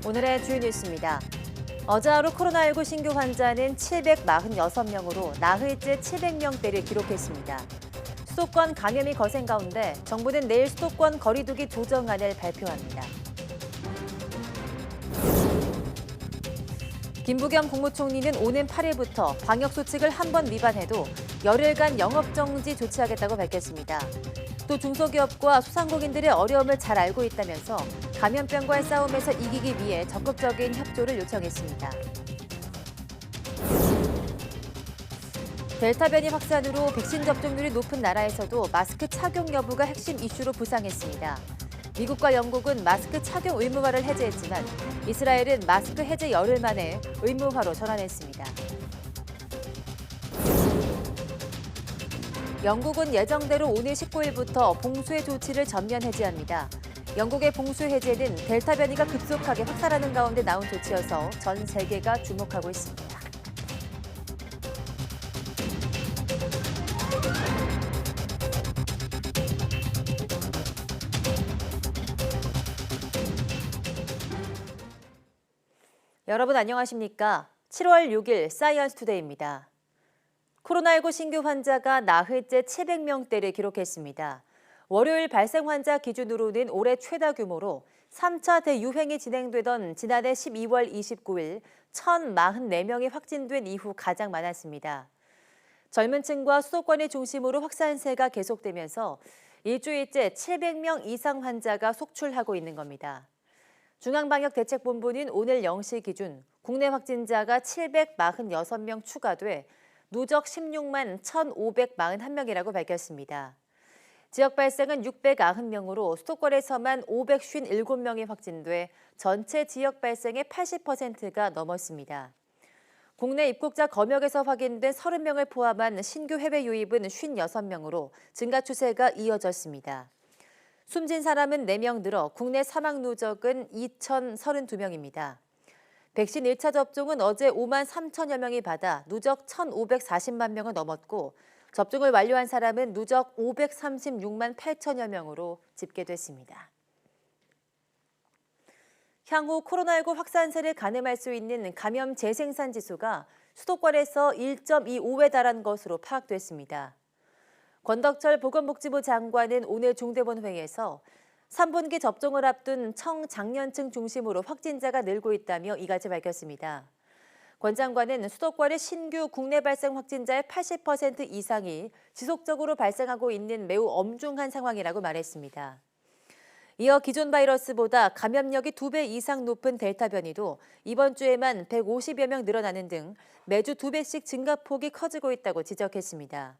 오늘의 주요 뉴스입니다. 어제 하루 코로나19 신규 환자는 746명으로 나흘째 700명대를 기록했습니다. 수도권 감염이 거센 가운데 정부는 내일 수도권 거리두기 조정안을 발표합니다. 김부겸 국무총리는 오는 8일부터 방역수칙을 한 번 위반해도 열흘간 영업정지 조치하겠다고 밝혔습니다. 또 중소기업과 소상공인들의 어려움을 잘 알고 있다면서 감염병과의 싸움에서 이기기 위해 적극적인 협조를 요청했습니다. 델타 변이 확산으로 백신 접종률이 높은 나라에서도 마스크 착용 여부가 핵심 이슈로 부상했습니다. 미국과 영국은 마스크 착용 의무화를 해제했지만 이스라엘은 마스크 해제 열흘 만에 의무화로 전환했습니다. 영국은 예정대로 오늘 19일부터 봉쇄 조치를 전면 해제합니다. 영국의 봉쇄 해제는 델타 변이가 급속하게 확산하는 가운데 나온 조치여서 전 세계가 주목하고 있습니다. 여러분 안녕하십니까? 7월 6일 사이언스 투데이입니다. 코로나19 신규 환자가 나흘째 700명대를 기록했습니다. 월요일 발생 환자 기준으로는 올해 최다 규모로 3차 대유행이 진행되던 지난해 12월 29일 1,044명이 확진된 이후 가장 많았습니다. 젊은 층과 수도권을 중심으로 확산세가 계속되면서 일주일째 700명 이상 환자가 속출하고 있는 겁니다. 중앙방역대책본부는 오늘 0시 기준 국내 확진자가 746명 추가돼 누적 16만 1,541명이라고 밝혔습니다. 지역 발생은 690명으로 수도권에서만 557명이 확진돼 전체 지역 발생의 80%가 넘었습니다. 국내 입국자 검역에서 확인된 30명을 포함한 신규 해외 유입은 56명으로 증가 추세가 이어졌습니다. 숨진 사람은 4명 늘어 국내 사망 누적은 2,032명입니다. 백신 1차 접종은 어제 5만 3천여 명이 받아 누적 1,540만 명을 넘었고 접종을 완료한 사람은 누적 536만 8천여 명으로 집계됐습니다. 향후 코로나19 확산세를 가늠할 수 있는 감염 재생산 지수가 수도권에서 1.25에 달한 것으로 파악됐습니다. 권덕철 보건복지부 장관은 오늘 중대본 회의에서 3분기 접종을 앞둔 청장년층 중심으로 확진자가 늘고 있다며 이같이 밝혔습니다. 권 장관은 수도권의 신규 국내 발생 확진자의 80% 이상이 지속적으로 발생하고 있는 매우 엄중한 상황이라고 말했습니다. 이어 기존 바이러스보다 감염력이 2배 이상 높은 델타 변이도 이번 주에만 150여 명 늘어나는 등 매주 2배씩 증가폭이 커지고 있다고 지적했습니다.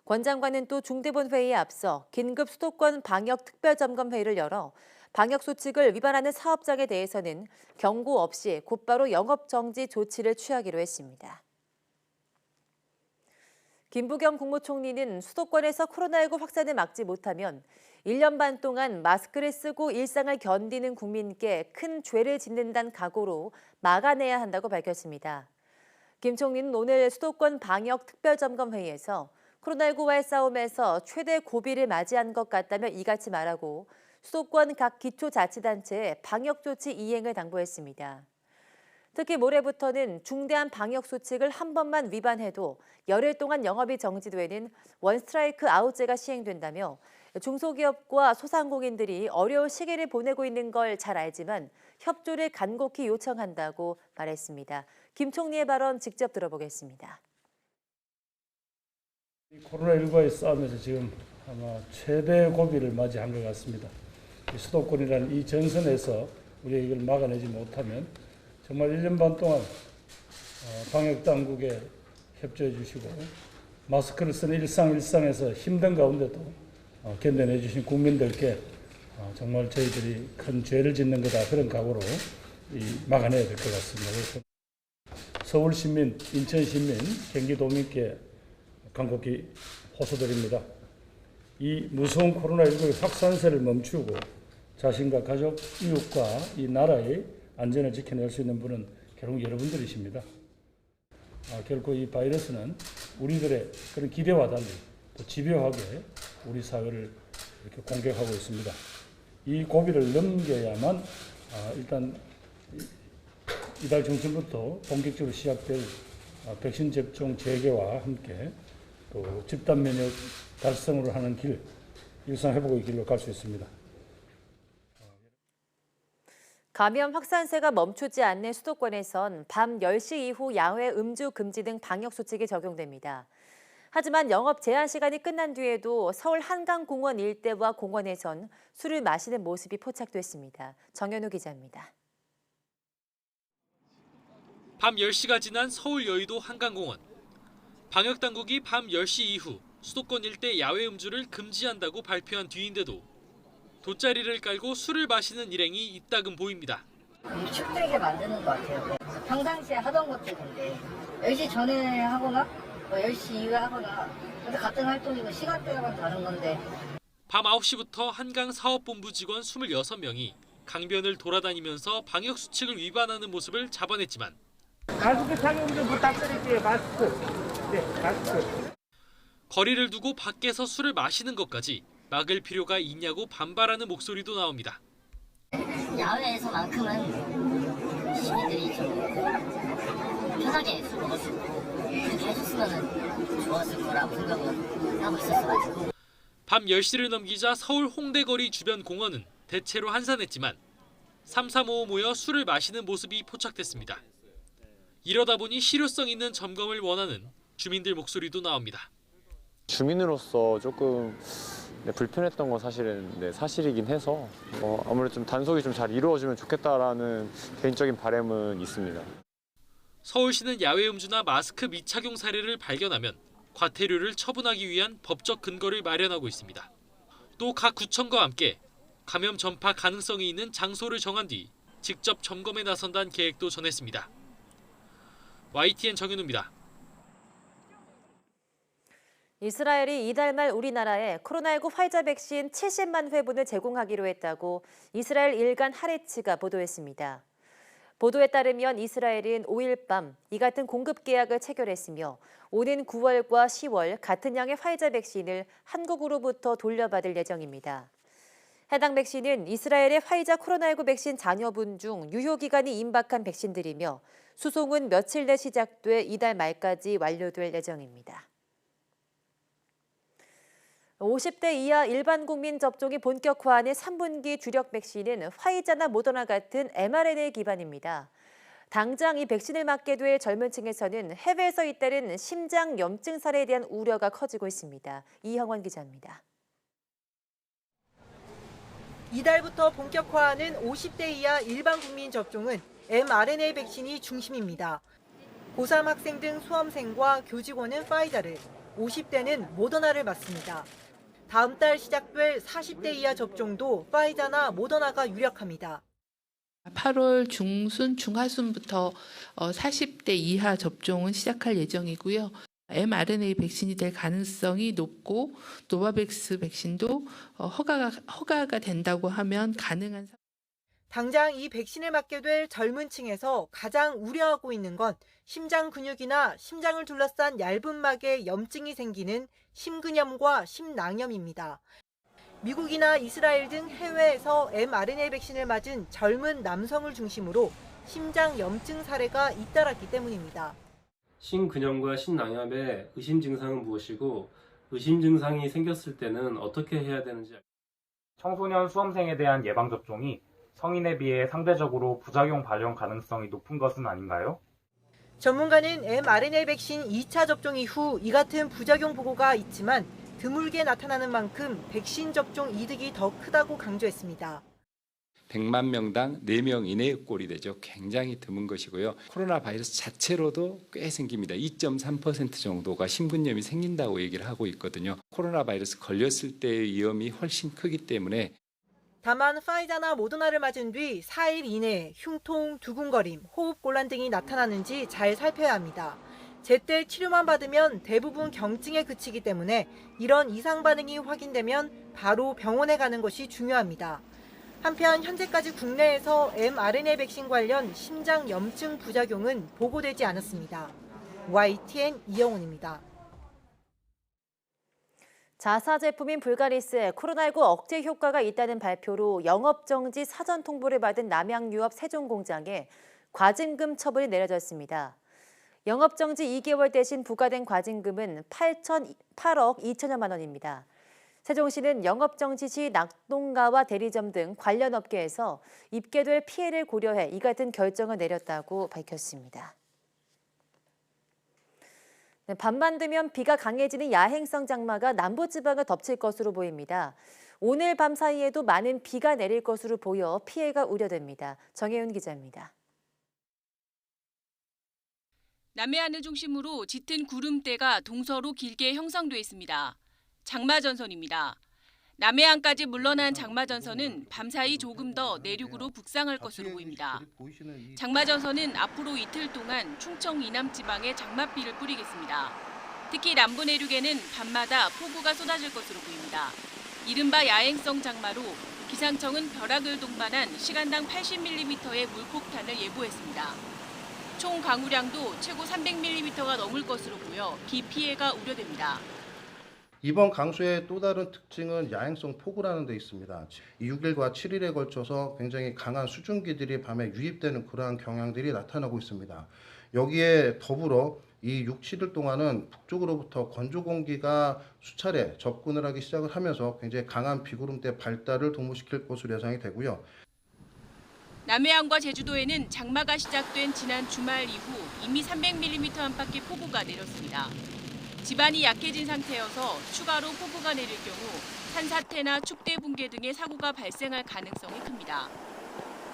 권 장관은 또 중대본 회의에 앞서 긴급 수도권 방역 특별점검회의를 열어 방역 수칙을 위반하는 사업장에 대해서는 경고 없이 곧바로 영업정지 조치를 취하기로 했습니다. 김부겸 국무총리는 수도권에서 코로나19 확산을 막지 못하면 1년 반 동안 마스크를 쓰고 일상을 견디는 국민께 큰 죄를 짓는다는 각오로 막아내야 한다고 밝혔습니다. 김 총리는 오늘 수도권 방역 특별점검회의에서 코로나19와의 싸움에서 최대 고비를 맞이한 것 같다며 이같이 말하고 수도권 각 기초자치단체에 방역조치 이행을 당부했습니다. 특히 모레부터는 중대한 방역수칙을 한 번만 위반해도 열흘 동안 영업이 정지되는 원스트라이크 아웃제가 시행된다며 중소기업과 소상공인들이 어려운 시기를 보내고 있는 걸 잘 알지만 협조를 간곡히 요청한다고 말했습니다. 김 총리의 발언 직접 들어보겠습니다. 코로나19와의 싸움에서 지금 아마 최대 고비를 맞이한 것 같습니다. 수도권이라는 이 전선에서 우리가 이걸 막아내지 못하면 정말 1년 반 동안 방역당국에 협조해 주시고 마스크를 쓰는 일상에서 힘든 가운데도 견뎌내 주신 국민들께 정말 저희들이 큰 죄를 짓는 거다 그런 각오로 막아내야 될 것 같습니다. 그래서 서울 시민, 인천 시민, 경기도민께 간곡히 호소드립니다. 이 무서운 코로나19의 확산세를 멈추고 자신과 가족, 이웃과 이 나라의 안전을 지켜낼 수 있는 분은 결국 여러분들이십니다. 결코 이 바이러스는 우리들의 그런 기대와 달리 또 집요하게 우리 사회를 이렇게 공격하고 있습니다. 이 고비를 넘겨야만 일단 이달 중순부터 본격적으로 시작될 백신 접종 재개와 함께 또 집단 면역 달성으로 하는 길, 일상 회복의 길로 갈 수 있습니다. 감염 확산세가 멈추지 않는 수도권에선 밤 10시 이후 야외 음주 금지 등 방역 수칙이 적용됩니다. 하지만 영업 제한 시간이 끝난 뒤에도 서울 한강공원 일대와 공원에선 술을 마시는 모습이 포착됐습니다. 정현우 기자입니다. 밤 10시가 지난 서울 여의도 한강공원. 방역당국이 밤 10시 이후 수도권 일대 야외 음주를 금지한다고 발표한 뒤인데도 돗자리를 깔고 술을 마시는 일행이 잇따금 보입니다. 축되게 만드는 것 같아요. 평상시에 하던 것들인데 10시 전에 하거나 10시 이후에 하거나 같은 활동이고 시간대만 다른 건데. 밤 9시부터 한강 사업본부 직원 26명이 강변을 돌아다니면서 방역 수칙을 위반하는 모습을 잡아냈지만 마스크 착용 좀 부탁드릴게요. 마스크. 네, 마스크. 거리를 두고 밖에서 술을 마시는 것까지 막을 필요가 있냐고 반발하는 목소리도 나옵니다. 야외에서만큼은 시민들이 좀 편하게 술 먹을 수 있고 그렇게 해줬으면 좋았을 거라고 생각을 하고 있었어가지고. 밤 10시를 넘기자 서울 홍대거리 주변 공원은 대체로 한산했지만 335 모여 술을 마시는 모습이 포착됐습니다. 이러다 보니 실효성 있는 점검을 원하는 주민들 목소리도 나옵니다. 주민으로서 조금 불편했던 건 사실은 사실이긴 해서 아무래도 좀 단속이 좀 잘 이루어지면 좋겠다라는 개인적인 바람은 있습니다. 서울시는 야외 음주나 마스크 미착용 사례를 발견하면 과태료를 처분하기 위한 법적 근거를 마련하고 있습니다. 또 각 구청과 함께 감염 전파 가능성이 있는 장소를 정한 뒤 직접 점검에 나선다는 계획도 전했습니다. YTN 정현우입니다. 이스라엘이 이달 말 우리나라에 코로나19 화이자 백신 70만 회분을 제공하기로 했다고 이스라엘 일간 하레츠가 보도했습니다. 보도에 따르면 이스라엘은 5일 밤 이 같은 공급 계약을 체결했으며 오는 9월과 10월 같은 양의 화이자 백신을 한국으로부터 돌려받을 예정입니다. 해당 백신은 이스라엘의 화이자 코로나19 백신 잔여분 중 유효기간이 임박한 백신들이며 수송은 며칠 내 시작돼 이달 말까지 완료될 예정입니다. 50대 이하 일반 국민 접종이 본격화하는 3분기 주력 백신은 화이자나 모더나 같은 mRNA 기반입니다. 당장 이 백신을 맞게 될 젊은 층에서는 해외에서 잇따른 심장 염증 사례에 대한 우려가 커지고 있습니다. 이형원 기자입니다. 이달부터 본격화하는 50대 이하 일반 국민 접종은 mRNA 백신이 중심입니다. 고3 학생 등 수험생과 교직원은 파이자를, 50대는 모더나를 맞습니다. 다음 달 시작될 40대 이하 접종도 파이자나 모더나가 유력합니다. 8월 중순, 중하순부터 40대 이하 접종은 시작할 예정이고요. mRNA 백신이 될 가능성이 높고 노바백스 백신도 허가가 된다고 하면 가능한. 당장 이 백신을 맞게 될 젊은 층에서 가장 우려하고 있는 건 심장 근육이나 심장을 둘러싼 얇은 막에 염증이 생기는 심근염과 심낭염입니다. 미국이나 이스라엘 등 해외에서 mRNA 백신을 맞은 젊은 남성을 중심으로 심장 염증 사례가 잇따랐기 때문입니다. 심근염과 심낭염의 의심 증상은 무엇이고 의심 증상이 생겼을 때는 어떻게 해야 되는지. 청소년 수험생에 대한 예방접종이 성인에 비해 상대적으로 부작용 발생 가능성이 높은 것은 아닌가요? 전문가는 mRNA 백신 2차 접종 이후 이 같은 부작용 보고가 있지만 드물게 나타나는 만큼 백신 접종 이득이 더 크다고 강조했습니다. 100만 명당 4명 이내의 꼴이 되죠. 굉장히 드문 것이고요. 코로나 바이러스 자체로도 꽤 생깁니다. 2.3% 정도가 심근염이 생긴다고 얘기를 하고 있거든요. 코로나 바이러스 걸렸을 때의 위험이 훨씬 크기 때문에. 다만 파이자나 모더나를 맞은 뒤 4일 이내에 흉통, 두근거림, 호흡곤란 등이 나타나는지 잘 살펴야 합니다. 제때 치료만 받으면 대부분 경증에 그치기 때문에 이런 이상 반응이 확인되면 바로 병원에 가는 것이 중요합니다. 한편 현재까지 국내에서 mRNA 백신 관련 심장 염증 부작용은 보고되지 않았습니다. YTN 이영훈입니다. 자사 제품인 불가리스에 코로나19 억제 효과가 있다는 발표로 영업정지 사전 통보를 받은 남양유업 세종공장에 과징금 처분이 내려졌습니다. 영업정지 2개월 대신 부과된 과징금은 8억 2천여만 원입니다. 세종시는 영업정지 시 낙동가와 대리점 등 관련 업계에서 입게 될 피해를 고려해 이 같은 결정을 내렸다고 밝혔습니다. 밤만 되면 비가 강해지는 야행성 장마가 남부지방을 덮칠 것으로 보입니다. 오늘 밤 사이에도 많은 비가 내릴 것으로 보여 피해가 우려됩니다. 정혜윤 기자입니다. 남해안을 중심으로 짙은 구름대가 동서로 길게 형성돼 있습니다. 장마전선입니다. 남해안까지 물러난 장마전선은 밤사이 조금 더 내륙으로 북상할 것으로 보입니다. 장마전선은 앞으로 이틀 동안 충청 이남 지방에 장맛비를 뿌리겠습니다. 특히 남부 내륙에는 밤마다 폭우가 쏟아질 것으로 보입니다. 이른바 야행성 장마로 기상청은 벼락을 동반한 시간당 80mm의 물폭탄을 예보했습니다. 총 강우량도 최고 300mm가 넘을 것으로 보여 비 피해가 우려됩니다. 이번 강수의 또 다른 특징은 야행성 폭우라는 데 있습니다. 6일과 7일에 걸쳐서 굉장히 강한 수증기들이 밤에 유입되는 그러한 경향들이 나타나고 있습니다. 여기에 더불어 이 6, 7일 동안은 북쪽으로부터 건조 공기가 수차례 접근을 하기 시작을 하면서 굉장히 강한 비구름대 발달을 도모시킬 것으로 예상이 되고요. 남해안과 제주도에는 장마가 시작된 지난 주말 이후 이미 300mm 안팎의 폭우가 내렸습니다. 지반이 약해진 상태여서 추가로 폭우가 내릴 경우 산사태나 축대 붕괴 등의 사고가 발생할 가능성이 큽니다.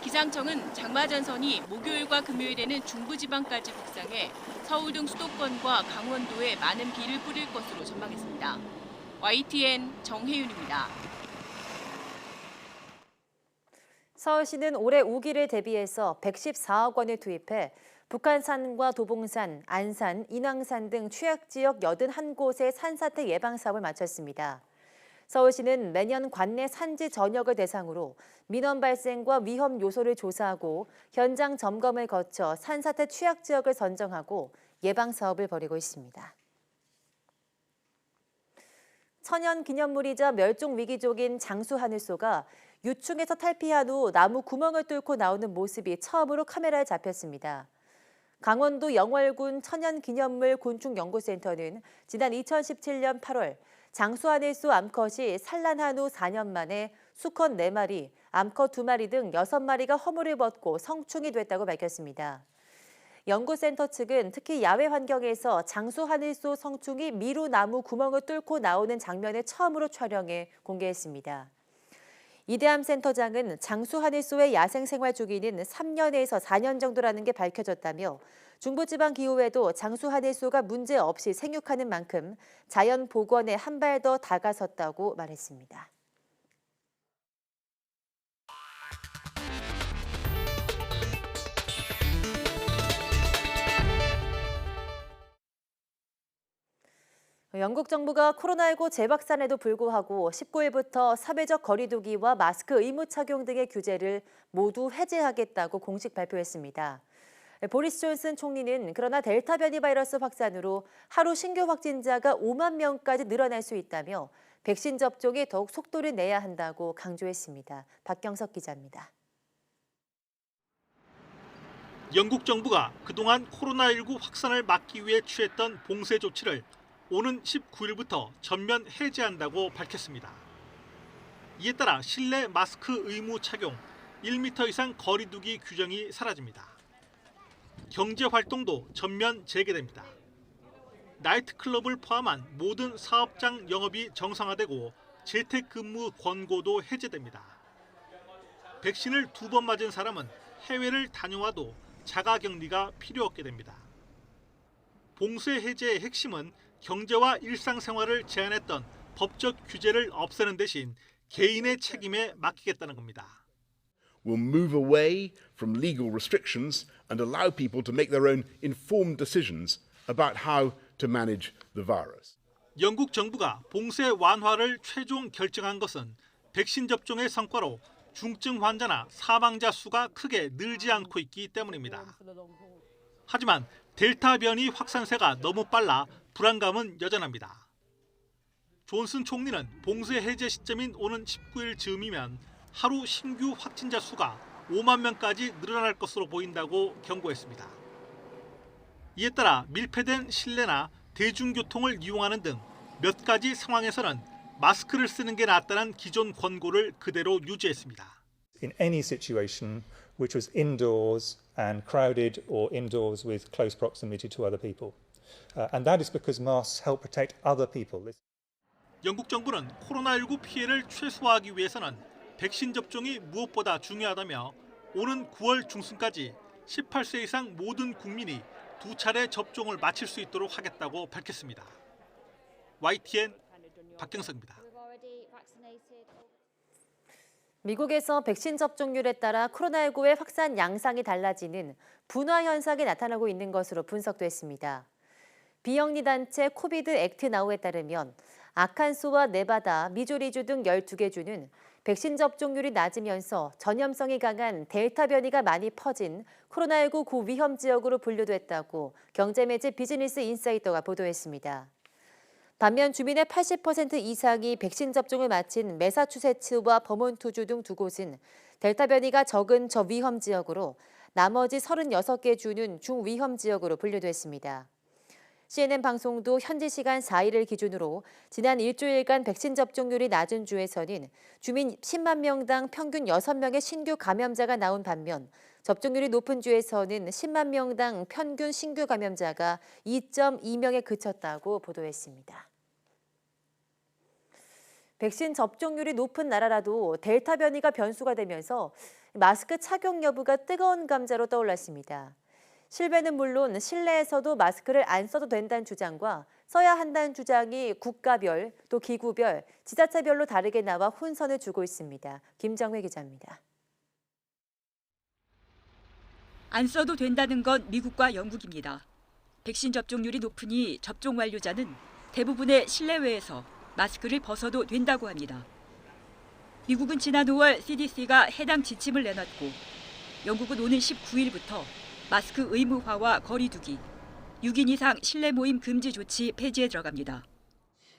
기상청은 장마전선이 목요일과 금요일에는 중부지방까지 북상해 서울 등 수도권과 강원도에 많은 비를 뿌릴 것으로 전망했습니다. YTN 정혜윤입니다. 서울시는 올해 우기를 대비해서 114억 원을 투입해 북한산과 도봉산, 안산, 인왕산 등 취약지역 81곳의 산사태 예방 사업을 마쳤습니다. 서울시는 매년 관내 산지 전역을 대상으로 민원 발생과 위험 요소를 조사하고 현장 점검을 거쳐 산사태 취약지역을 선정하고 예방 사업을 벌이고 있습니다. 천연기념물이자 멸종위기종인 장수하늘소가 유충에서 탈피한 후 나무 구멍을 뚫고 나오는 모습이 처음으로 카메라에 잡혔습니다. 강원도 영월군 천연기념물 곤충연구센터는 지난 2017년 8월 장수하늘소 암컷이 산란한 후 4년 만에 수컷 4마리, 암컷 2마리 등 6마리가 허물을 벗고 성충이 됐다고 밝혔습니다. 연구센터 측은 특히 야외 환경에서 장수하늘소 성충이 미루 나무 구멍을 뚫고 나오는 장면을 처음으로 촬영해 공개했습니다. 이대암 센터장은 장수하늘소의 야생 생활 주기는 3년에서 4년 정도라는 게 밝혀졌다며 중부지방 기후에도 장수하늘소가 문제 없이 생육하는 만큼 자연 복원에 한 발 더 다가섰다고 말했습니다. 영국 정부가 코로나19 재확산에도 불구하고 19일부터 사회적 거리 두기와 마스크 의무 착용 등의 규제를 모두 해제하겠다고 공식 발표했습니다. 보리스 존슨 총리는 그러나 델타 변이 바이러스 확산으로 하루 신규 확진자가 5만 명까지 늘어날 수 있다며 백신 접종에 더욱 속도를 내야 한다고 강조했습니다. 박경석 기자입니다. 영국 정부가 그동안 코로나19 확산을 막기 위해 취했던 봉쇄 조치를 오는 19일부터 전면 해제한다고 밝혔습니다. 이에 따라 실내 마스크 의무 착용, 1m 이상 거리 두기 규정이 사라집니다. 경제 활동도 전면 재개됩니다. 나이트클럽을 포함한 모든 사업장 영업이 정상화되고 재택근무 권고도 해제됩니다. 백신을 2번 맞은 사람은 해외를 다녀와도 자가격리가 필요 없게 됩니다. 봉쇄 해제의 핵심은 경제와 일상생활을 제한했던 법적 규제를 없애는 대신 개인의 책임에 맡기겠다는 겁니다. We'll move away from legal restrictions and allow people to make their own informed decisions about how to manage the virus. 영국 정부가 봉쇄 완화를 최종 결정한 것은 백신 접종의 성과로 중증 환자나 사망자 수가 크게 늘지 않고 있기 때문입니다. 하지만 델타 변이 확산세가 너무 빨라 불안감은 여전합니다. 존슨 총리는 봉쇄 해제 시점인 오는 19일 즈음이면 하루 신규 확진자 수가 5만 명까지 늘어날 것으로 보인다고 경고했습니다. 이에 따라 밀폐된 실내나 대중교통을 이용하는 등 몇 가지 상황에서는 마스크를 쓰는 게 낫다는 기존 권고를 그대로 유지했습니다. In any situation which was indoors and crowded or indoors with close proximity to other people. And that is because masks help protect other people. 영국 정부는 코로나19 피해를 최소화하기 위해서는 백신 접종이 무엇보다 중요하다며 오는 9월 중순까지 18세 이상 모든 국민이 2차례 접종을 마칠 수 있도록 하겠다고 밝혔습니다. YTN 박경석입니다. 미국에서 백신 접종률에 따라 코로나19의 확산 양상이 달라지는 분화 현상이 나타나고 있는 것으로 분석됐습니다. 비영리 단체 코비드 액트 나우에 따르면 아칸소와 네바다, 미조리주 등 12개 주는 백신 접종률이 낮으면서 전염성이 강한 델타 변이가 많이 퍼진 코로나19 고위험 지역으로 분류됐다고 경제매체 비즈니스 인사이더가 보도했습니다. 반면 주민의 80% 이상이 백신 접종을 마친 매사추세츠와 버몬트주 등 두 곳은 델타 변이가 적은 저위험 지역으로 나머지 36개 주는 중위험 지역으로 분류됐습니다. CNN 방송도 현지 시간 4일을 기준으로 지난 일주일간 백신 접종률이 낮은 주에서는 주민 10만 명당 평균 6명의 신규 감염자가 나온 반면 접종률이 높은 주에서는 10만 명당 평균 신규 감염자가 2.2명에 그쳤다고 보도했습니다. 백신 접종률이 높은 나라라도 델타 변이가 변수가 되면서 마스크 착용 여부가 뜨거운 감자로 떠올랐습니다. 실외는 물론 실내에서도 마스크를 안 써도 된다는 주장과 써야 한다는 주장이 국가별, 또 기구별, 지자체별로 다르게 나와 혼선을 주고 있습니다. 김정회 기자입니다. 안 써도 된다는 건 미국과 영국입니다. 백신 접종률이 높으니 접종 완료자는 대부분의 실내외에서 마스크를 벗어도 된다고 합니다. 미국은 지난 5월 CDC가 해당 지침을 내놨고 영국은 오는 19일부터 마스크 의무화와 거리 두기, 6인 이상 실내 모임 금지 조치 폐지에 들어갑니다.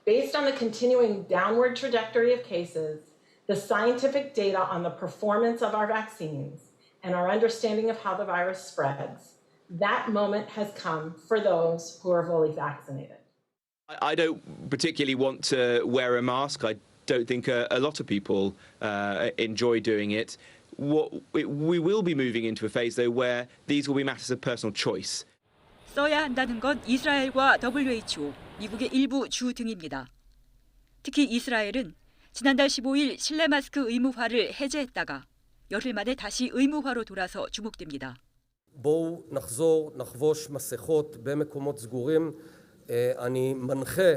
Based on the continuing downward trajectory of cases, the scientific data on the performance of our vaccines, and our understanding of how the virus spreads, that moment has come for those who are fully vaccinated. I don't particularly want to wear a mask. I don't think a lot of people enjoy doing it. We will be moving into a phase, though, where these will be matters of personal choice. 써야 한다는 건 이스라엘과 WHO, 미국의 일부 주 등입니다. 특히 이스라엘은 지난달 15일 실내 마스크 의무화를 해제했다가 열흘 만에 다시 의무화로 돌아서 주목됩니다. בואו נחזור, נחבוש מסכות במקומות סגורים. אני מנחה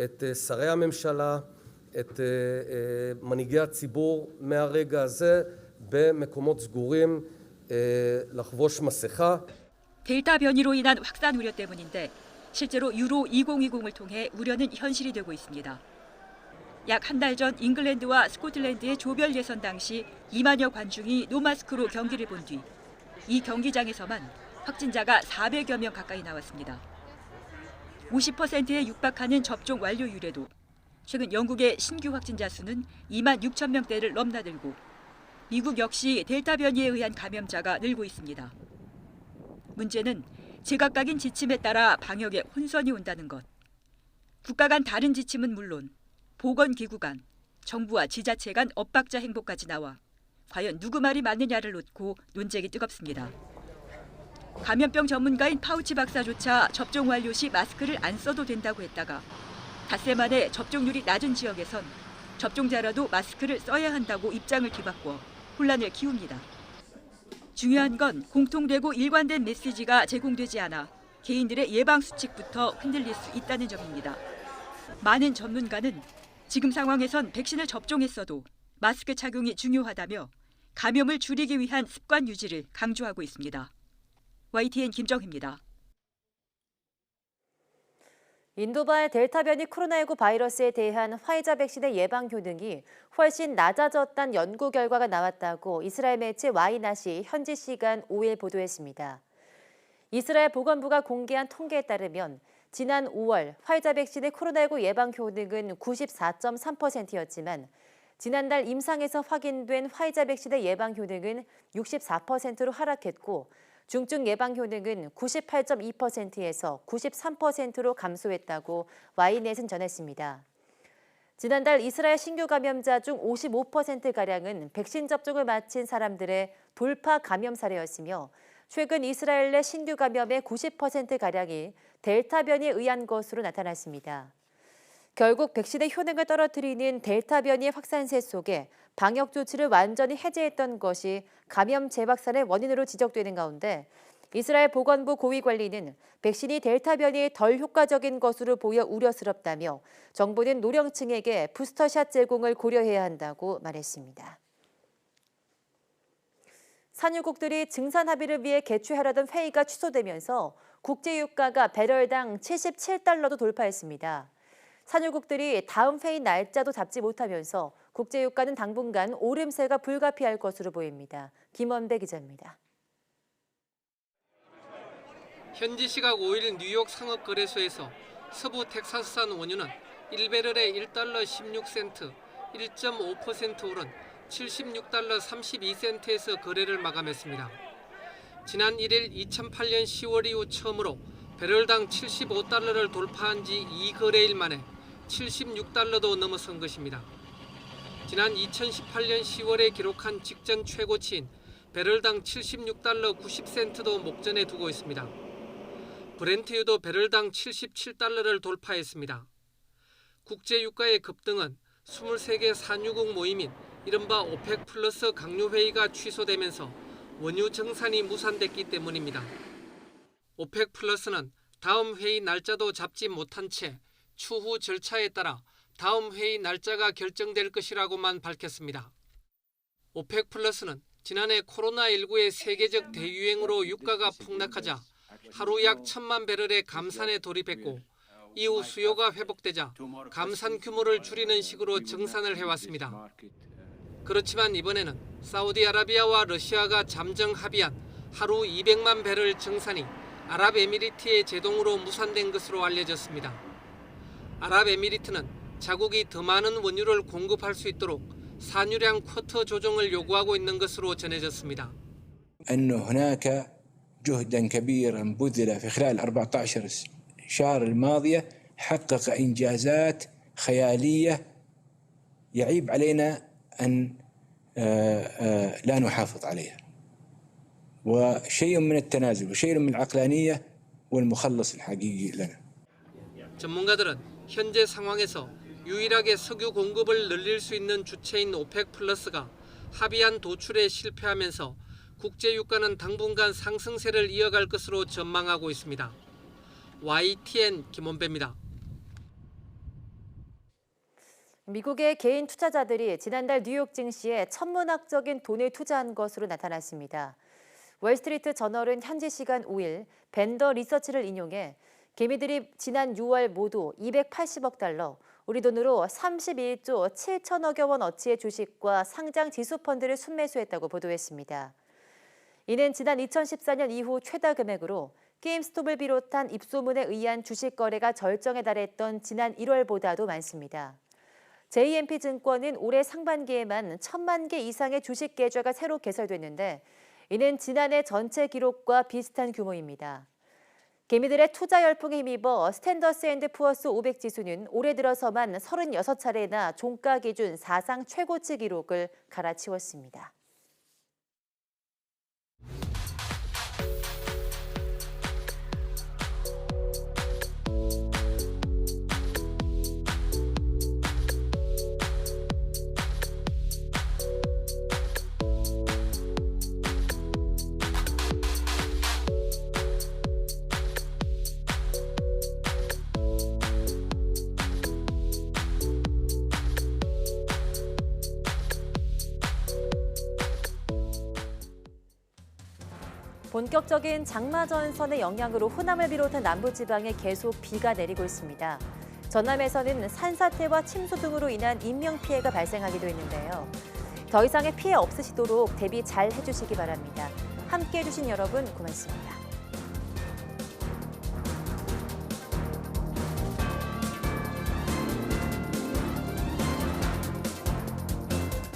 את שרי הממשלה, את מנהיגי הציבור מהרגע הזה במקומות סגורים לחבוש מסכה. 델타 변이로 인한 확산 우려 때문인데 실제로 유로 2020을 통해 우려는 현실이 되고 있습니다. 약 한 달 전 잉글랜드와 스코틀랜드의 조별 예선 당시 2만여 관중이 노마스크로 경기를 본 뒤 이 경기장에서만 확진자가 400여 명 가까이 나왔습니다. 50%에 육박하는 접종 완료율에도 최근 영국의 신규 확진자 수는 2만 6천 명대를 넘나들고 미국 역시 델타 변이에 의한 감염자가 늘고 있습니다. 문제는 제각각인 지침에 따라 방역에 혼선이 온다는 것. 국가 간 다른 지침은 물론 보건기구 간, 정부와 지자체 간 엇박자 행보까지 나와 과연 누구 말이 맞느냐를 놓고 논쟁이 뜨겁습니다. 감염병 전문가인 파우치 박사조차 접종 완료 시 마스크를 안 써도 된다고 했다가 닷새 만에 접종률이 낮은 지역에선 접종자라도 마스크를 써야 한다고 입장을 뒤바꿔 혼란을 키웁니다. 중요한 건 공통되고 일관된 메시지가 제공되지 않아 개인들의 예방 수칙부터 흔들릴 수 있다는 점입니다. 많은 전문가는 지금 상황에선 백신을 접종했어도 마스크 착용이 중요하다며 감염을 줄이기 위한 습관 유지를 강조하고 있습니다. YTN 김정희입니다. 인도발 델타 변이 코로나19 바이러스에 대한 화이자 백신의 예방 효능이 훨씬 낮아졌다는 연구 결과가 나왔다고 이스라엘 매체 Ynat이 현지 시간 5일 보도했습니다. 이스라엘 보건부가 공개한 통계에 따르면 지난 5월 화이자 백신의 코로나19 예방 효능은 94.3%였지만 지난달 임상에서 확인된 화이자 백신의 예방 효능은 64%로 하락했고 중증 예방 효능은 98.2%에서 93%로 감소했다고 Y넷은 전했습니다. 지난달 이스라엘 신규 감염자 중 55%가량은 백신 접종을 마친 사람들의 돌파 감염 사례였으며 최근 이스라엘 내 신규 감염의 90%가량이 델타 변이에 의한 것으로 나타났습니다. 결국 백신의 효능을 떨어뜨리는 델타 변이의 확산세 속에 방역 조치를 완전히 해제했던 것이 감염 재확산의 원인으로 지적되는 가운데 이스라엘 보건부 고위관리는 백신이 델타 변이에 덜 효과적인 것으로 보여 우려스럽다며 정부는 노령층에게 부스터샷 제공을 고려해야 한다고 말했습니다. 산유국들이 증산 합의를 위해 개최하려던 회의가 취소되면서 국제유가가 배럴당 77달러도 돌파했습니다. 산유국들이 다음 회의 날짜도 잡지 못하면서 국제유가는 당분간 오름세가 불가피할 것으로 보입니다. 김원배 기자입니다. 현지 시각 5일 뉴욕 상업거래소에서 서부 텍사스산 원유는 1배럴에 1달러 16센트, 1.5% 오른 76달러 32센트에서 거래를 마감했습니다. 지난 1일 2008년 10월 이후 처음으로 배럴당 75달러를 돌파한 지 2거래일 만에 76달러도 넘어선 것입니다. 지난 2018년 10월에 기록한 직전 최고치인 배럴당 76달러 90센트도 목전에 두고 있습니다. 브렌트유도 배럴당 77달러를 돌파했습니다. 국제유가의 급등은 23개 산유국 모임인 이른바 오펙 플러스 강요회의가 취소되면서 원유 정산이 무산됐기 때문입니다. 오펙 플러스는 다음 회의 날짜도 잡지 못한 채 추후 절차에 따라 다음 회의 날짜가 결정될 것이라고만 밝혔습니다. 오펙 플러스는 지난해 코로나19의 세계적 대유행으로 유가가 폭락하자 하루 약 1,000만 배럴의 감산에 돌입했고 이후 수요가 회복되자 감산 규모를 줄이는 식으로 정산을 해왔습니다. 그렇지만 이번에는 사우디아라비아와 러시아가 잠정 합의한 하루 200만 배럴 정산이 아랍에미리트의 제동으로 무산된 것으로 알려졌습니다. 아랍에미리트는 자국이 더 많은 원유를 공급할 수 있도록 산유량 쿼터 조정을 요구하고 있는 것으로 전해졌습니다. جهدا كبيرا بذل في خلال 14 شهر الماضية حقق إنجازات خيالية يعيب علينا أن لا نحافظ عليها وشيء من التنازل وشيء من العقلانية والمخلص الحقيقي لنا. 전문가들은 현재 상황에서 유일하게 석유 공급을 늘릴 수 있는 주체인 오펙 플러스가 합의안 도출에 실패하면서 국제유가는 당분간 상승세를 이어갈 것으로 전망하고 있습니다. YTN 김원배입니다. 미국의 개인 투자자들이 지난달 뉴욕 증시에 천문학적인 돈을 투자한 것으로 나타났습니다. 월스트리트 저널은 현지 시간 5일 벤더 리서치를 인용해 개미들이 지난 6월 모두 280억 달러, 우리 돈으로 31조 7천억여 원 어치의 주식과 상장 지수 펀드를 순매수했다고 보도했습니다. 이는 지난 2014년 이후 최다 금액으로 게임스톱을 비롯한 입소문에 의한 주식 거래가 절정에 달했던 지난 1월보다도 많습니다. JMP증권은 올해 상반기에만 1,000만 개 이상의 주식 계좌가 새로 개설됐는데 이는 지난해 전체 기록과 비슷한 규모입니다. 개미들의 투자 열풍에 힘입어 스탠더스&푸어스 500 지수는 올해 들어서만 36차례나 종가 기준 사상 최고치 기록을 갈아치웠습니다. 본격적인 장마 전선의 영향으로 호남을 비롯한 남부지방에 계속 비가 내리고 있습니다. 전남에서는 산사태와 침수 등으로 인한 인명피해가 발생하기도 했는데요. 더 이상의 피해 없으시도록 대비 잘 해주시기 바랍니다. 함께해 주신 여러분 고맙습니다.